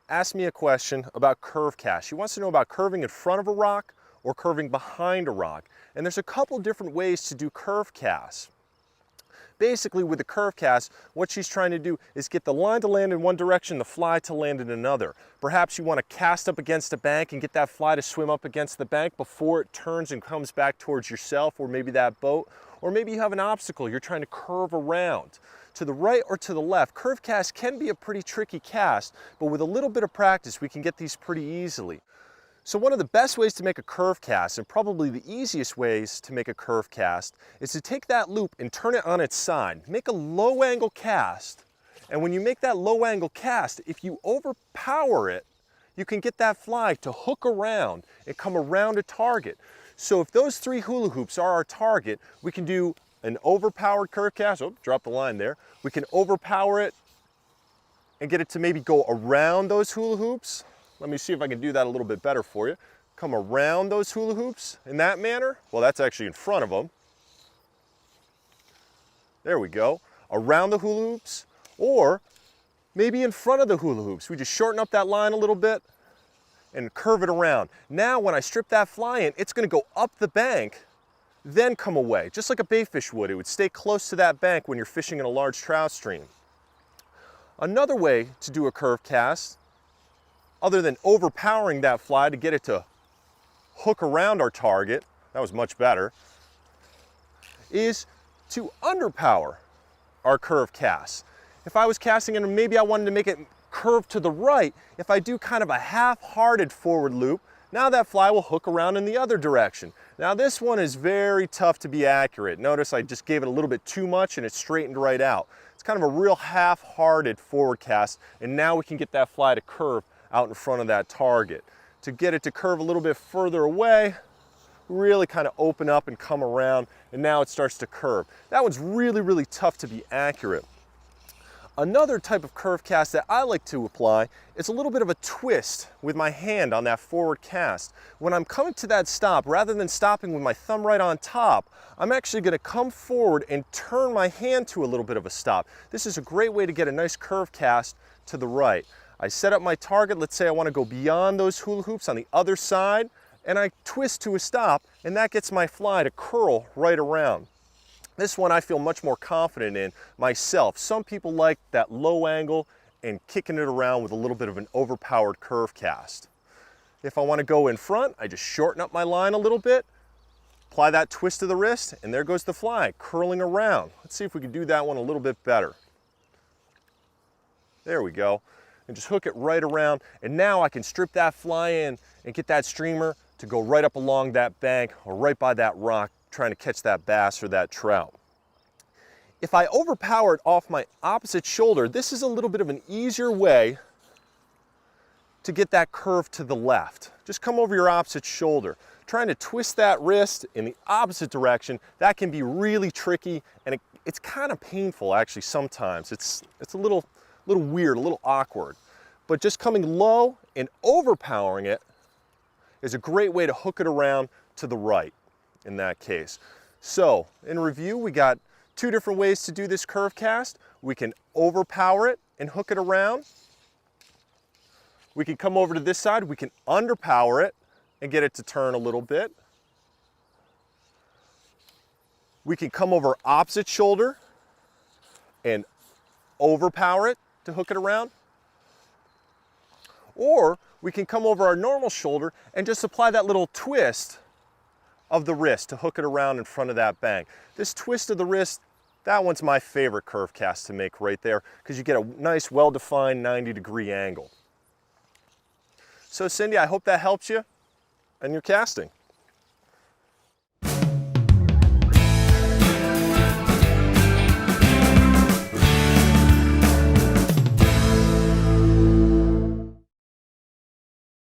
asked me a question about curve cast. She wants to know about curving in front of a rock or curving behind a rock. And there's a couple different ways to do curve casts. Basically, with the curve cast, what she's trying to do is get the line to land in one direction, the fly to land in another. Perhaps you want to cast up against a bank and get that fly to swim up against the bank before it turns and comes back towards yourself or maybe that boat. Or maybe you have an obstacle you're trying to curve around. To the right or to the left, curve cast can be a pretty tricky cast, but with a little bit of practice, we can get these pretty easily. So one of the best ways to make a curve cast, and probably the easiest ways to make a curve cast, is to take that loop and turn it on its side. Make a low angle cast, and when you make that low angle cast, if you overpower it, you can get that fly to hook around and come around a target. So if those 3 hula hoops are our target, we can do an overpowered curve cast. Oh, drop the line there. We can overpower it and get it to maybe go around those hula hoops. Let me see if I can do that a little bit better for you. Come around those hula hoops in that manner. Well, that's actually in front of them. There we go. Around the hula hoops, or maybe in front of the hula hoops. We just shorten up that line a little bit and curve it around. Now, when I strip that fly in, it's gonna go up the bank, then come away, just like a baitfish would. It would stay close to that bank when you're fishing in a large trout stream. Another way to do a curve cast, other than overpowering that fly to get it to hook around our target, that was much better, is to underpower our curve cast. If I was casting it and maybe I wanted to make it curve to the right, if I do kind of a half-hearted forward loop, now that fly will hook around in the other direction. Now this one is very tough to be accurate. Notice I just gave it a little bit too much and it straightened right out. It's kind of a real half-hearted forward cast, and now we can get that fly to curve out in front of that target. To get it to curve a little bit further away, really kind of open up and come around, and now it starts to curve. That one's really, really tough to be accurate. Another type of curve cast that I like to apply is a little bit of a twist with my hand on that forward cast. When I'm coming to that stop, rather than stopping with my thumb right on top, I'm actually going to come forward and turn my hand to a little bit of a stop. This is a great way to get a nice curve cast to the right. I set up my target. Let's say I want to go beyond those hula hoops on the other side, and I twist to a stop, and that gets my fly to curl right around. This one I feel much more confident in myself. Some people like that low angle and kicking it around with a little bit of an overpowered curve cast. If I want to go in front, I just shorten up my line a little bit, apply that twist to the wrist, and there goes the fly curling around. Let's see if we can do that one a little bit better. There we go. And just hook it right around, and now I can strip that fly in and get that streamer to go right up along that bank or right by that rock trying to catch that bass or that trout. If I overpower it off my opposite shoulder, this is a little bit of an easier way to get that curve to the left. Just come over your opposite shoulder. Trying to twist that wrist in the opposite direction, that can be really tricky, and it's kind of painful actually sometimes. It's a little weird, a little awkward. But just coming low and overpowering it is a great way to hook it around to the right in that case. So in review, we got 2 different ways to do this curve cast. We can overpower it and hook it around. We can come over to this side, we can underpower it and get it to turn a little bit. We can come over opposite shoulder and overpower it to hook it around. Or we can come over our normal shoulder and just apply that little twist of the wrist to hook it around in front of that bank. This twist of the wrist, that one's my favorite curve cast to make right there, because you get a nice well-defined 90-degree angle. So Cindy, I hope that helps you and your casting.